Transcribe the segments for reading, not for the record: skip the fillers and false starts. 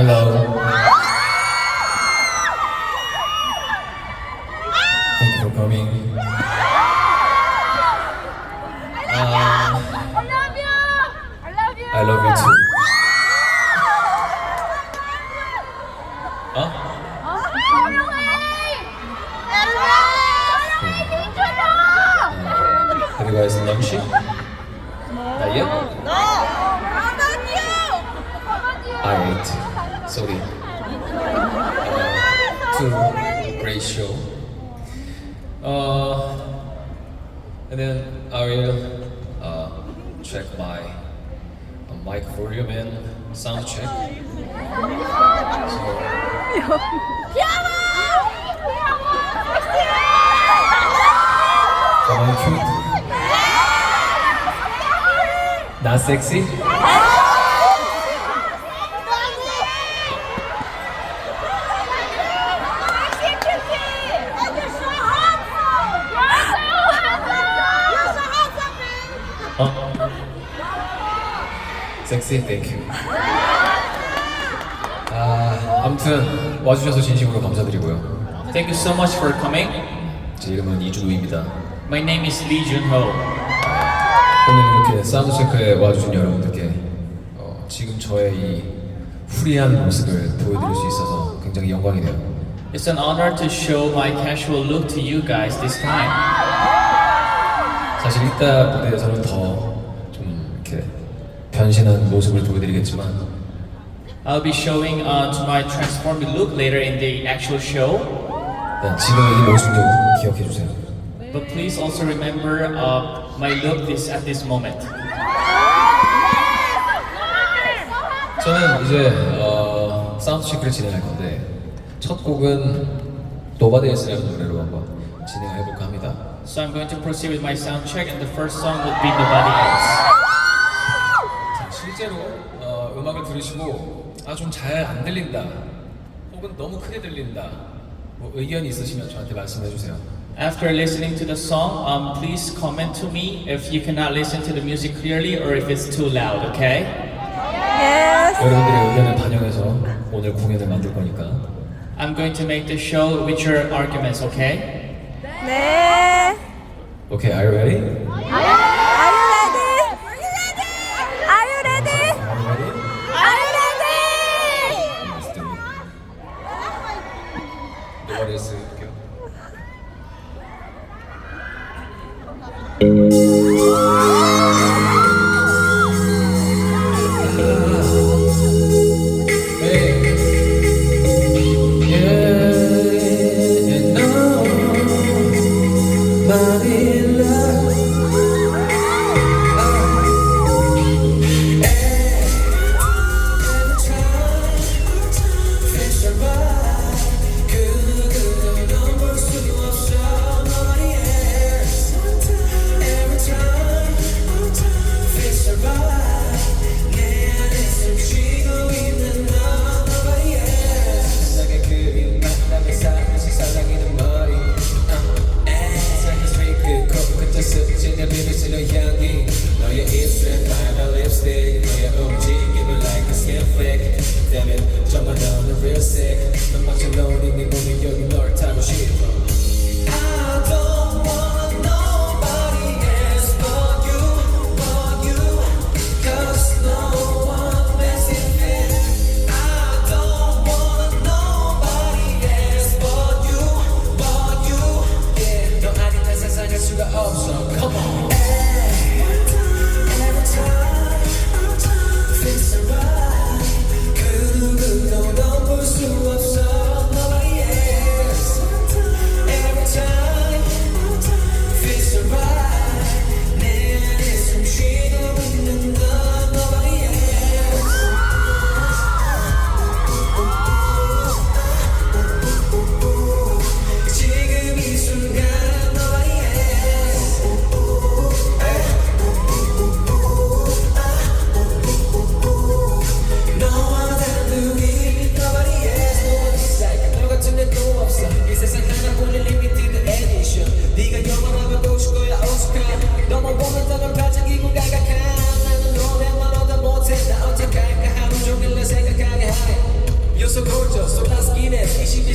Hello. Thank you for coming. I love you too. Have you guys lunch? Not yet? No! How about you? I ate. Sorry. Great show. And then I will check my mic volume and sound check. So, am I cute? Not sexy? 섹시, 땡큐. 아무튼 와주셔서 진심으로 감사드리고요. Thank you so much for coming. 제 이름은 이준호입니다. My name is LEEJUNHO. 오늘 이렇게 사운드 체크에 와주신 여러분들께 지금 저의 이 후리한 모습을 보여드릴 수 있어서 굉장히 영광이네요. It's an honor to show my casual look to you guys this time. 사실 이따 무대에서는 더 좀 이렇게 변신한 모습을 보여드리겠지만 I'll be showing to my transformed look later in the actual show. 지금의 이 모습 좀 기억해 주세요. But please also remember my look at this moment. 저는 이제 사운드 체크를 진행할 건데 첫 곡은 Nobody Else라는 노래로 한번 진행해 볼까 합니다. So I'm going to proceed with my sound check, and the first song would be Nobody Else. 자, 실제로 음악을 들으시고 좀 잘 안 들린다 혹은 너무 크게 들린다 뭐 의견이 있으시면 저한테 말씀해 주세요. After listening to the song, please comment to me if you cannot listen to the music clearly or if it's too loud, okay? Yes. 여러분들의 의견을 반영해서 오늘 공연을 만들 거니까 I'm going to make the show with your arguments, okay? 네. Okay, are you ready? Are you ready? Are you ready? Are you ready? Are you ready? Let's do it. Nobody else 할게요.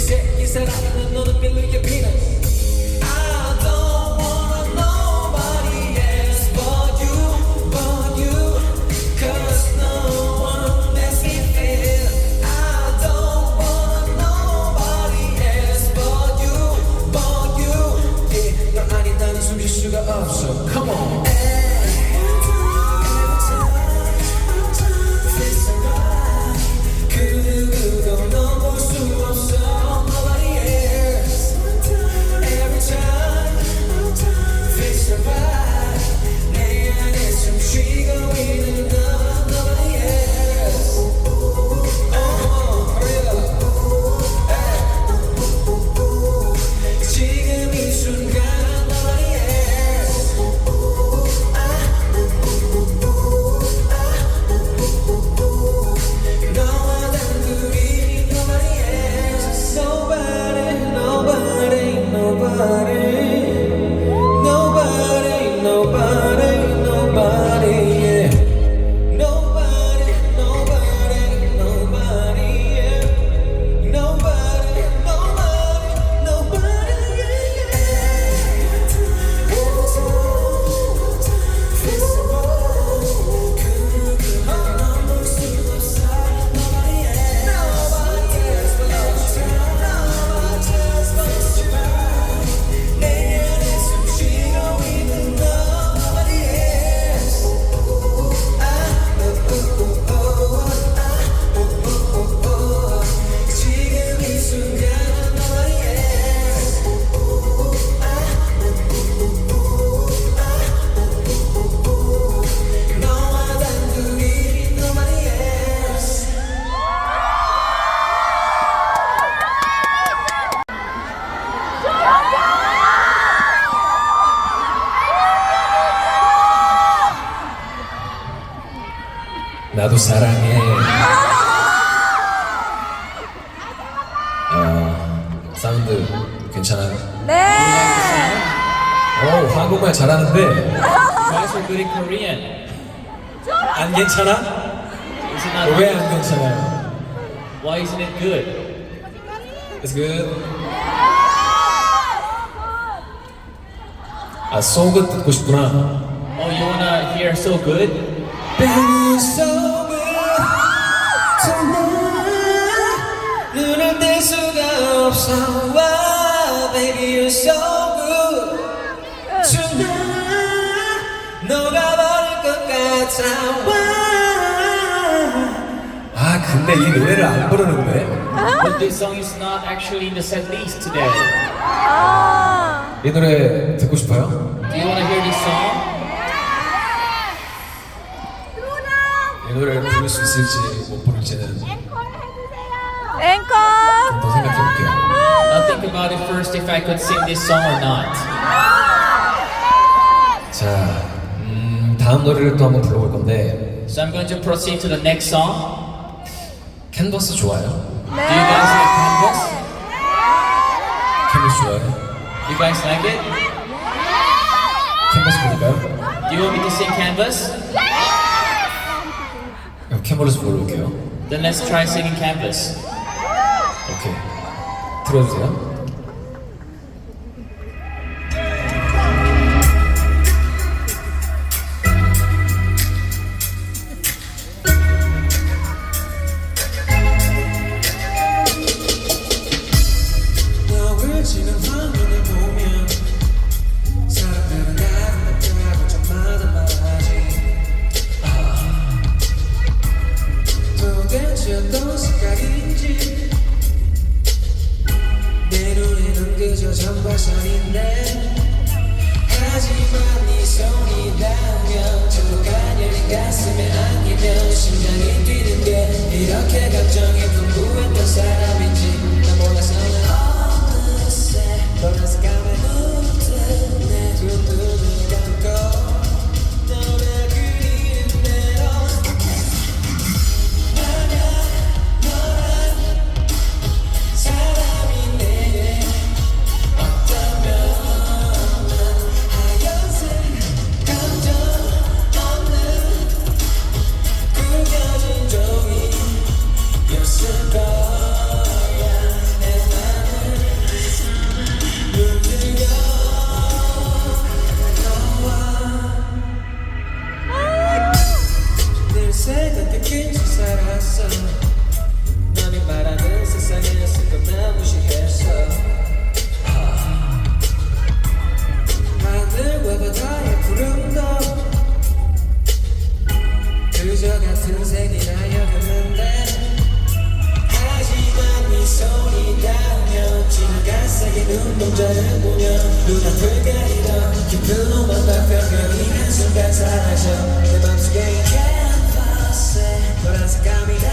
새끼 사랑하는 너는 밀리게 피는 I don't want nobody else but you Cause no one makes me feel I don't want nobody else but you yeah, 너 아닌 나는 숨쉴 수가 없어 Come on 그누구도 넌 볼 수 없어 Nobody else Every time Fix your vibe 내 안에 숨 쉬고 있는 너 Nobody else hurry up 지금 이 순간 Nobody else 너와 단둘이 Nobody else Nobody Nobody Nobody Nobody Nobody Nobody yeah Nobody Nobody Nobody yeah Nobody Nobody Nobody 지금 이 순간 Nobody else 너와 단둘이 Nobody else 나도 사랑해 사운드 괜찮아요? 네. 오 한국말 잘하는데 You guys are good in Korean. 안 괜찮아? Is it not 왜 good? 안 괜찮아요? Why isn't it good? It's good. 아 so good 듣고 싶구나 Oh, you wanna hear so good? Baby you're so good tonight 눈을 뗄 수가 없어 wow, Baby you're so good tonight 녹아버릴 것 같아 wow. 아 근데 이 노래를 안 부르는데 But this song is not actually in the set list today. 아. 이 노래 듣고 싶어요? Do you wanna hear this song? 이 노래를 부를 수 있을지 못 부를지는 앵커. 더 생각해 볼게요 I'll think about it first if I could sing this song or not. 자, 다음 노래를 또 한번 불러볼 건데 So I'm going to proceed to the next song. 캔버스 좋아요? Do you guys like canvas? 캔버스 좋아요? You guys like it? 캔버스 부를까요? Do you want me to sing canvas? 그럼 캔버스 불러볼게요 Then let's try singing canvas. 오케이 들어주세요 너를 지는 화면을 보면 사람들은 아름답다고 저마다 말하지 도대체 어떤 색깔인지 내 눈에는 그저 전발선인데 하지만 네 손이 닿으면 저도 간절히 가슴에 안기면 심장이 뛰는 게 이렇게 감정이 풍부했던 사람인지 난 몰라서는 어느새 노란색 감에 묻은 내 두 눈을 감고 너를 그리는 대로 사람이 내게 어쩌면 하얀색 감정 없는 구겨진 조 눈앞을 가리던 깊은 오만 박병경이 한순간 사라져 내 맘속에 캔버스에 보라색감이 닿을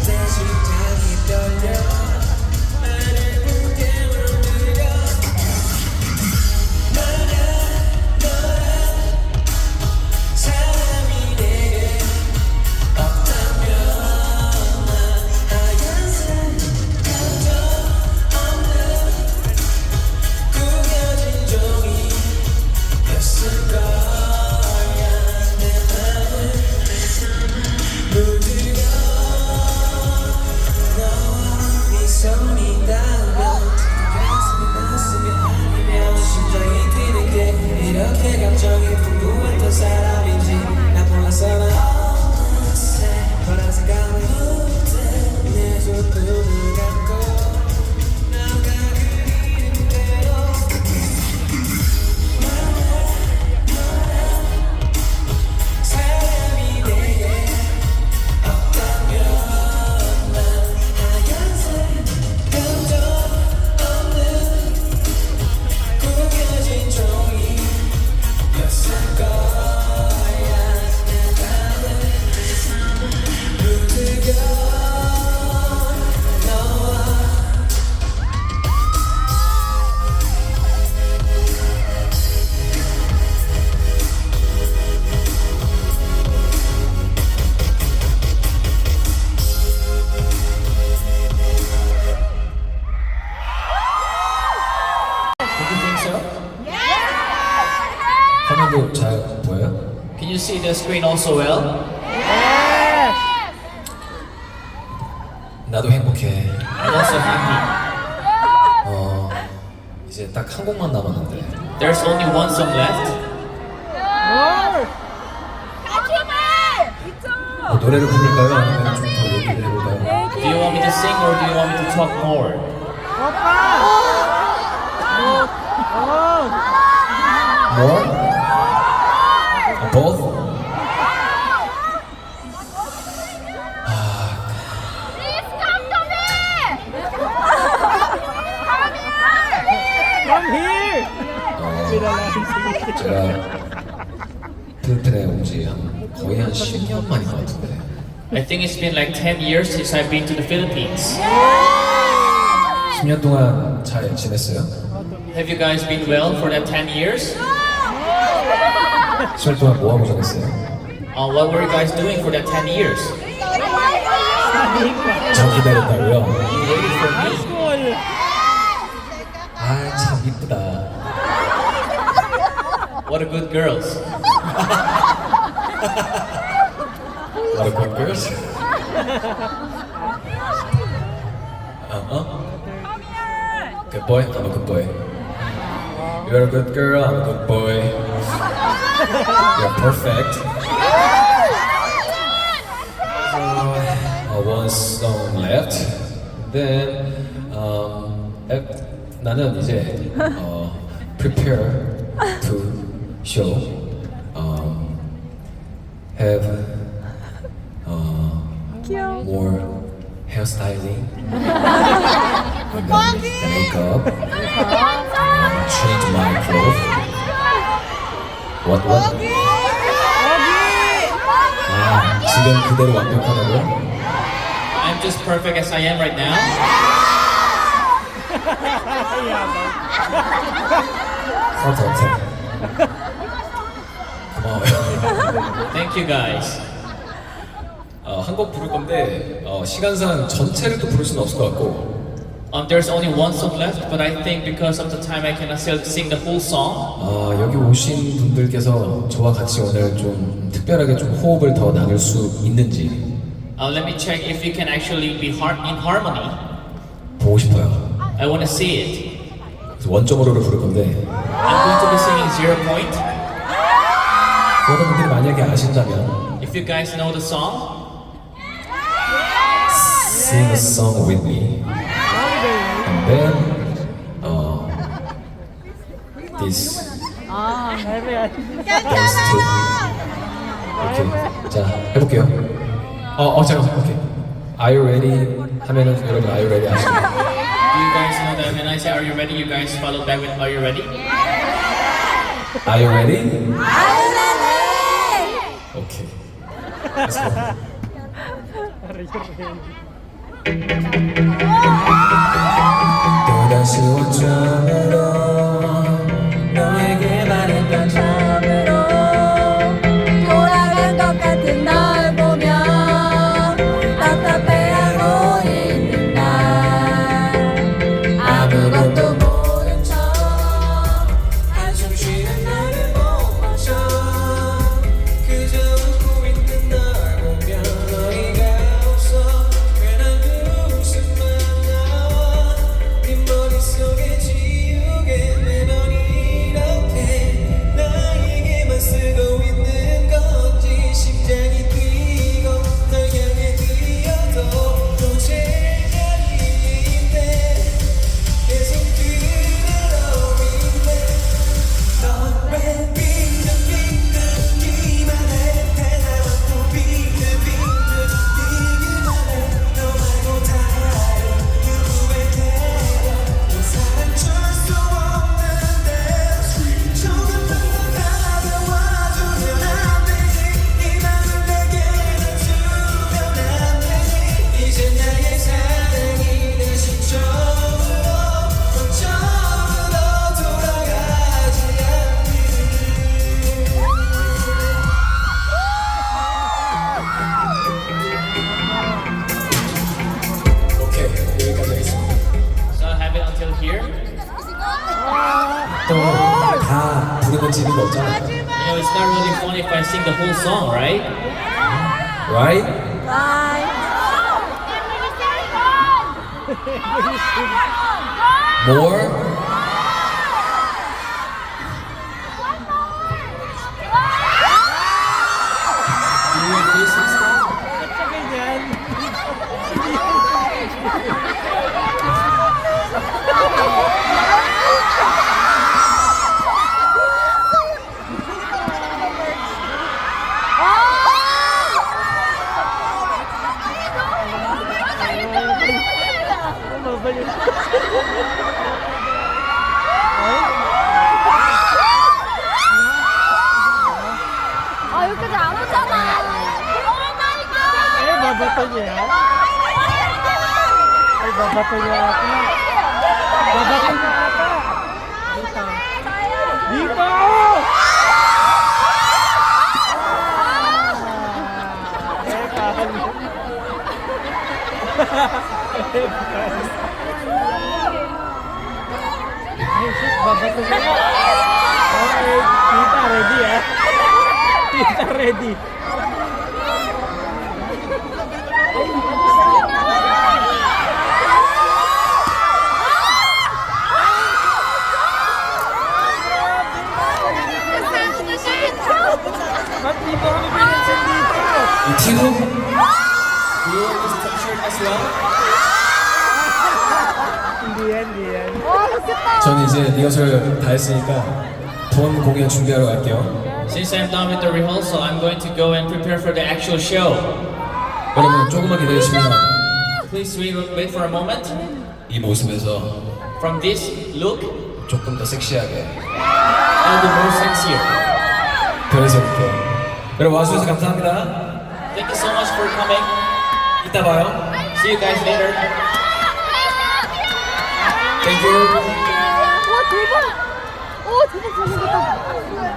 때 심장이 떨려 나를 붉게 물들여 사람이 내게 없다면 난 하얀색 감정 없는 구겨진 종이였을 거야 내 맘을 물들여 너와 네 손이 닿으면 가슴이 났으면 아니면 심장이 뛰는 게 이렇게 감정이 풍부했던 사람인지 나 몰랐어 나 어느새 보라색 감을 묻은 내 두 눈을 감고 너가 그리는 대로 사람이 내게 없다면 난 하얀색 감정 없는 구겨진 종이였을 거야 내 맘을 물들여 너와 Did you think so? 화면도 잘 보여요? Can you see the screen also well? 나도 행복해. I'm also happy. 이제 딱 한 곡만 남았는데 There's only one song left. 노래를 부를까요? 아니면 좀 더 얘기를 해볼까요? Do you want me to sing or do you want me to talk more? More? Both? 제가 필리핀에 온 지 거의 한 10년 만인 것 같은데 I think it's been like 10 years since I've been to the Philippines. 10년 동안 잘 지냈어요? Have you guys been well for that 10 years? 10년 동안 뭐 하고 지냈어요? What were you guys doing for that 10 years? 저 기다렸다고요? You waited for me? 아 참 이쁘다. What a good girls. What a good girls? Good boy? I'm a good boy. You're a good girl, I'm a good boy. You're perfect. One song left. Then 나는 이제 prepare to show have more hairstyling, makeup, change my clothes. What? 아, 지금 그대로 완벽하다고요? I'm just perfect as I am right now. 고마워요. Thank you guys. 한 곡 부를 건데 시간상 전체를 또 부를 수는 없을 것 같고 There's only one song left, but I think because of the time I cannot sing the whole song. 여기 오신 분들께서 저와 같이 오늘 좀 특별하게 좀 호흡을 더 나눌 수 있는지 Let me check if you can actually be in harmony. 보고 싶어요. I want to see it. 그래서 원점으로를 부를 건데 I'm going to be singing 0 point. 그런 분들이 만약에 아신다면 If you guys know the song, sing a song with me and then this dance to 오케이 자 해볼게요. 잠깐만 오케이 Are you ready? 하면은 여러분 Are you ready 아시죠? do you guys know when I say are you ready, you guys follow back with are you ready? Are you ready? 아유라네. Okay. Let's go. 또다시 원점으로 너에게 말했던 처음으로 돌아간 것 같은 널 보면 답답해하고 있는 날 아무것도 모른 척 한숨 쉬는 나를 못 멈춰 그저 웃고 있는 널 보면 어이가 없어 괜한 그 웃음만 나와 네 머릿속에 지우개 매번 이렇게 나에게만 쓰고 있는 건지 심장이 뛰고 널 향해 뛰어도 또 제자리인데 계속 그대로 있네 넌왜 빙글빙글 기만 해 대나만 또 빙글빙글 뛰기만 해너 말고 다른 누구의 대답 또 사랑 줄수 없는데 조금만 더 가벼워주면 안 되니 네 맘을 내게 놔주면 안 되니 이제 나의 사랑이 다시 처음으로 돌아가지 오케이, 여기까지 하겠습니다. So I have it until here. 또 다 부르면 재미가 없잖아요. You know, it's not really fun if I sing the whole song, right? Right? 바이. More? Do you want this instead? 아 여기까지 안 오잖아. Babato niya. Ay, babato niya ata. Babato niya ata. Dito! Babato niya. Okay, tita ready ah. Tita ready. Ba't di ba kami pinansin dito? 이 티도 Do you want this t-shirt as well? Hindi yan, hindi yan. 와 좋겠다. 저는 이제 리허설 다 했으니까 본 공연 준비하러 갈게요. Since I'm done with the rehearsal, I'm going to go and prepare for the actual show. 여러분 조금만 기다리시면 Please wait for a moment. 이 모습에서 From this look, 조금 더 섹시하게 I'll be more sexier. 변해볼게요. 여러분 와주셔서 감사합니다. Thank you so much for coming. 이따 봐요. See you guys later. Thank you. 와 대박. 오 대박 잘생겼다.